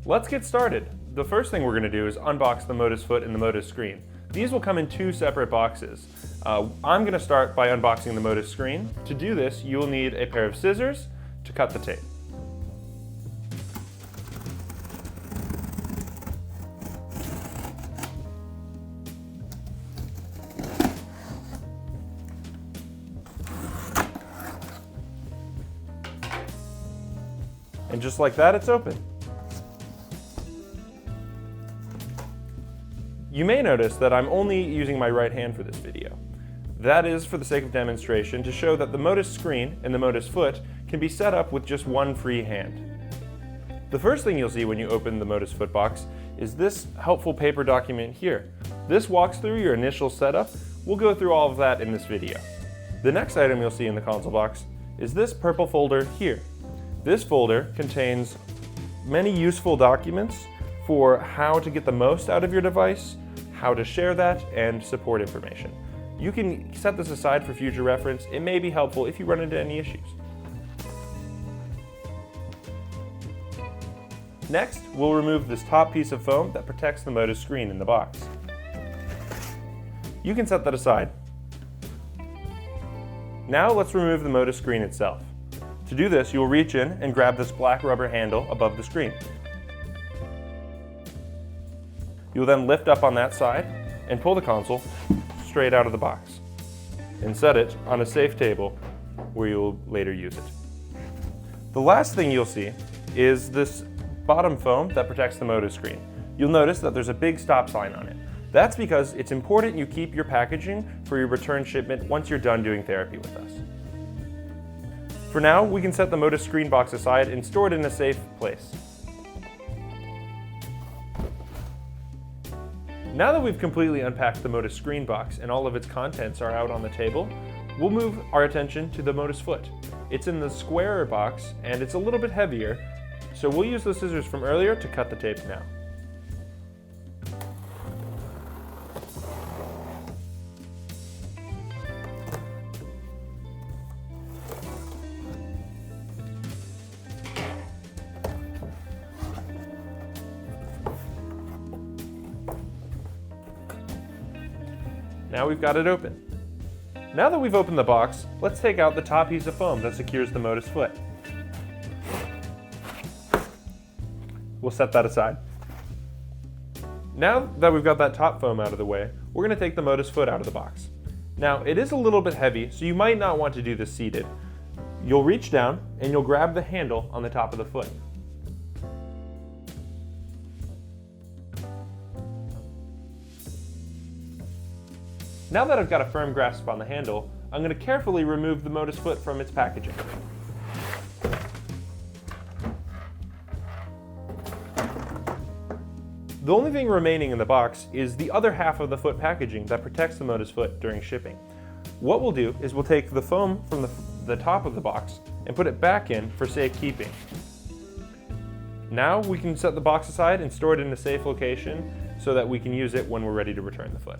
Let's get started. The first thing we're going to do is unbox the Motus Foot and the Motus screen. These will come in two separate boxes. I'm going to start by unboxing the Motus screen. To do this, you will need a pair of scissors to cut the tape. And just like that, it's open. You may notice that I'm only using my right hand for this video. That is for the sake of demonstration to show that the Motus screen and the Motus Foot can be set up with just one free hand. The first thing you'll see when you open the Motus Foot box is this helpful paper document here. This walks through your initial setup. We'll go through all of that in this video. The next item you'll see in the console box is this purple folder here. This folder contains many useful documents for how to get the most out of your device, how to share that, and support information. You can set this aside for future reference. It may be helpful if you run into any issues. Next, we'll remove this top piece of foam that protects the Motus screen in the box. You can set that aside. Now let's remove the Motus screen itself. To do this, you'll reach in and grab this black rubber handle above the screen. You'll then lift up on that side and pull the console straight out of the box and set it on a safe table where you'll later use it. The last thing you'll see is this bottom foam that protects the Motus screen. You'll notice that there's a big stop sign on it. That's because it's important you keep your packaging for your return shipment once you're done doing therapy with us. For now, we can set the Motus screen box aside and store it in a safe place. Now that we've completely unpacked the Motus screen box and all of its contents are out on the table, we'll move our attention to the Motus Foot. It's in the squarer box and it's a little bit heavier, so we'll use the scissors from earlier to cut the tape now. Now we've got it open. Now that we've opened the box, let's take out the top piece of foam that secures the Motus Foot. We'll set that aside. Now that we've got that top foam out of the way, we're going to take the Motus Foot out of the box. Now it is a little bit heavy, so you might not want to do this seated. You'll reach down and you'll grab the handle on the top of the foot. Now that I've got a firm grasp on the handle, I'm going to carefully remove the Motus Foot from its packaging. The only thing remaining in the box is the other half of the foot packaging that protects the Motus Foot during shipping. What we'll do is we'll take the foam from the top of the box and put it back in for safekeeping. Now we can set the box aside and store it in a safe location so that we can use it when we're ready to return the foot.